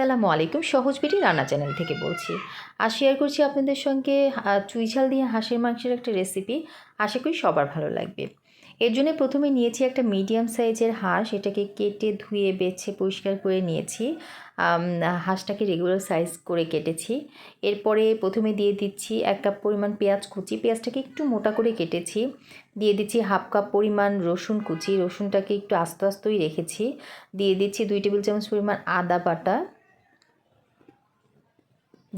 আসসালামু আলাইকুম। সহজ বিডি রান্না চ্যানেল থেকে বলছি। আর শেয়ার করছি আপনাদের সঙ্গে চুই ঝাল দিয়ে হাঁসের মাংসের একটা রেসিপি। আশা করি সবার ভালো লাগবে। এর জন্য প্রথমে নিয়েছি একটা মিডিয়াম সাইজের হাঁস। এটাকে কেটে ধুয়ে বেছে পরিষ্কার করে নিয়েছি। হাঁসটাকে রেগুলার সাইজ করে কেটেছি। এরপরে প্রথমে দিয়ে দিচ্ছি 1 কাপ পরিমাণ পেঁয়াজ কুচি। পেঁয়াজটাকে একটু মোটা করে কেটেছি। দিয়ে দিচ্ছি 1/2 কাপ পরিমাণ রসুন কুচি। রসুনটাকে একটু আস্তে আস্তেই রেখেছি। দিয়ে দিচ্ছি 2 টেবিল চামচ পরিমাণ আদা বাটা,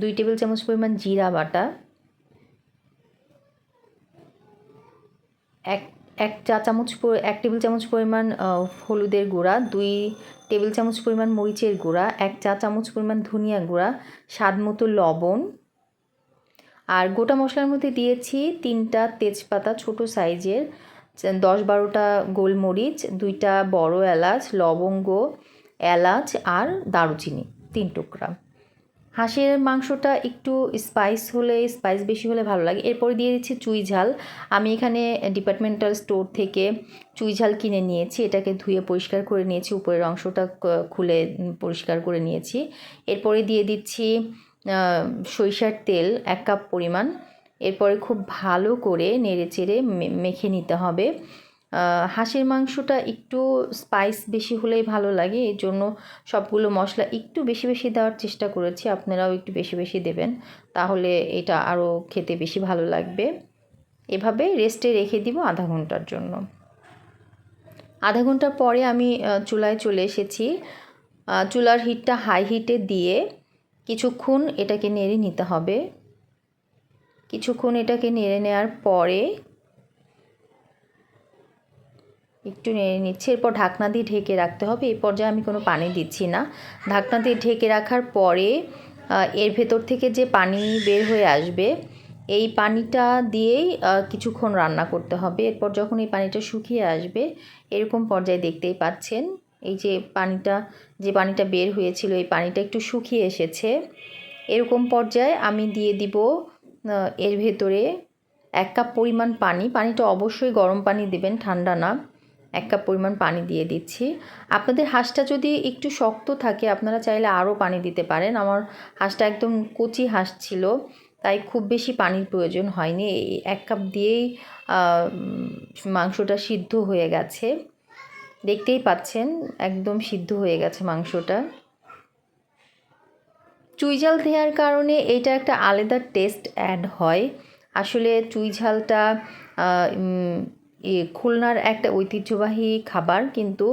2 টেবিল চামচ পরিমাণ জিরা বাটা, এক টেবিল চামচ পরিমাণ হলুদের গুঁড়া, 2 টেবিল চামচ পরিমাণ মরিচের গুঁড়া, 1 চা চামচ পরিমাণ ধনিয়া গুঁড়া, স্বাদ মতো লবণ। আর গোটা মশলার মধ্যে দিয়েছি 3টা তেজপাতা ছোট সাইজের, 10-12টা গোলমরিচ, 2টা বড় এলাচ, লবঙ্গ, এলাচ আর দারুচিনি 3 টুকরা। হাঁসের মাংসটা একটু স্পাইস বেশি হলে ভালো লাগে। এরপরে দিয়ে দিচ্ছি চুই ঝাল। আমি এখানে ডিপার্টমেন্টাল স্টোর থেকে চুই ঝাল কিনে নিয়েছি। এটাকে ধুয়ে পরিষ্কার করে নিয়েছি, উপরের অংশটা খুলে পরিষ্কার করে নিয়েছি। এরপরে দিয়ে দিচ্ছি সরিষার তেল 1 কাপ পরিমাণ। এরপরে খুব ভালো করে নেড়েচেড়ে মেখে নিতে হবে। হাঁসের মাংসটা একটু স্পাইস বেশি হলেই ভালো লাগে, এই জন্য সবগুলো মশলা একটু বেশি বেশি দেওয়ার চেষ্টা করেছি। আপনারাও একটু বেশি বেশি দেবেন, তাহলে এটা আরও খেতে বেশি ভালো লাগবে। এভাবে রেস্টে রেখে দিব আধা ঘন্টার জন্য। আধা ঘন্টা পরে আমি চুলায় চলে এসেছি। চুলার হিটটা হাই হিটে দিয়ে কিছুক্ষণ এটাকে নেড়ে নিতে হবে। কিছুক্ষণ এটাকে নেড়ে নেওয়ার পরে একটু নেড়ে নিচ্ছি। এরপর ঢাকনা দিয়ে ঢেকে রাখতে হবে। এই পর্যায়ে আমি কোনো পানি দিচ্ছি না। ঢাকনা দিয়ে ঢেকে রাখার পরে এর ভেতর থেকে যে পানি বের হয়ে আসবে, এই পানিটা দিয়েই কিছুক্ষণ রান্না করতে হবে। এরপর যখন এই পানিটা শুকিয়ে আসবে, এরকম পর্যায়ে দেখতেই পাচ্ছেন, এই যে পানিটা বের হয়েছিল, এই পানিটা একটু শুকিয়ে এসেছে। এরকম পর্যায়ে আমি দিয়ে দিব এর ভেতরে 1 কাপ পরিমাণ পানি। পানিটা অবশ্যই গরম পানি দেবেন, ঠান্ডা না। 1 কাপ পরিমাণ পানি দিয়ে দিচ্ছি। আপনাদের হাঁসটা যদি একটু শক্ত থাকে, আপনারা চাইলে আরও পানি দিতে পারেন। আমার হাঁসটা একদম কচি হাঁস ছিল, তাই খুব বেশি পানির প্রয়োজন হয়নি। এই 1 কাপ দিয়েই মাংসটা সিদ্ধ হয়ে গেছে। দেখতেই পাচ্ছেন একদম সিদ্ধ হয়ে গেছে মাংসটা। চুই ঝাল দেওয়ার কারণে এটা একটা আলাদা টেস্ট অ্যাড হয়। আসলে চুই ঝালটা খুলনার একটা ঐতিহ্যবাহী খাবার, কিন্তু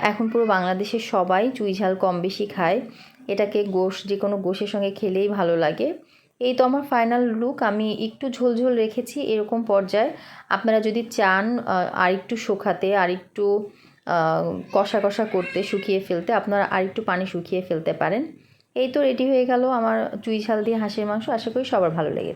এখন পুরো বাংলাদেশের সবাই চুই ঝাল কম বেশি খায়। এটাকে যে কোনো গোশের সঙ্গে খেলেই ভালো লাগে। এই তো আমার ফাইনাল লুক। আমি একটু ঝোল রেখেছি। এরকম পর্যায়ে আপনারা যদি চান আর একটু শুকাতে, আর একটু কষা কষা করতে, শুকিয়ে ফেলতে, আপনারা আর একটু পানি শুকিয়ে ফেলতে পারেন। এই তো রেডি হয়ে গেল আমার চুই ঝাল দিয়ে হাঁসের মাংস। আশা করি সবার ভালো লেগেছে।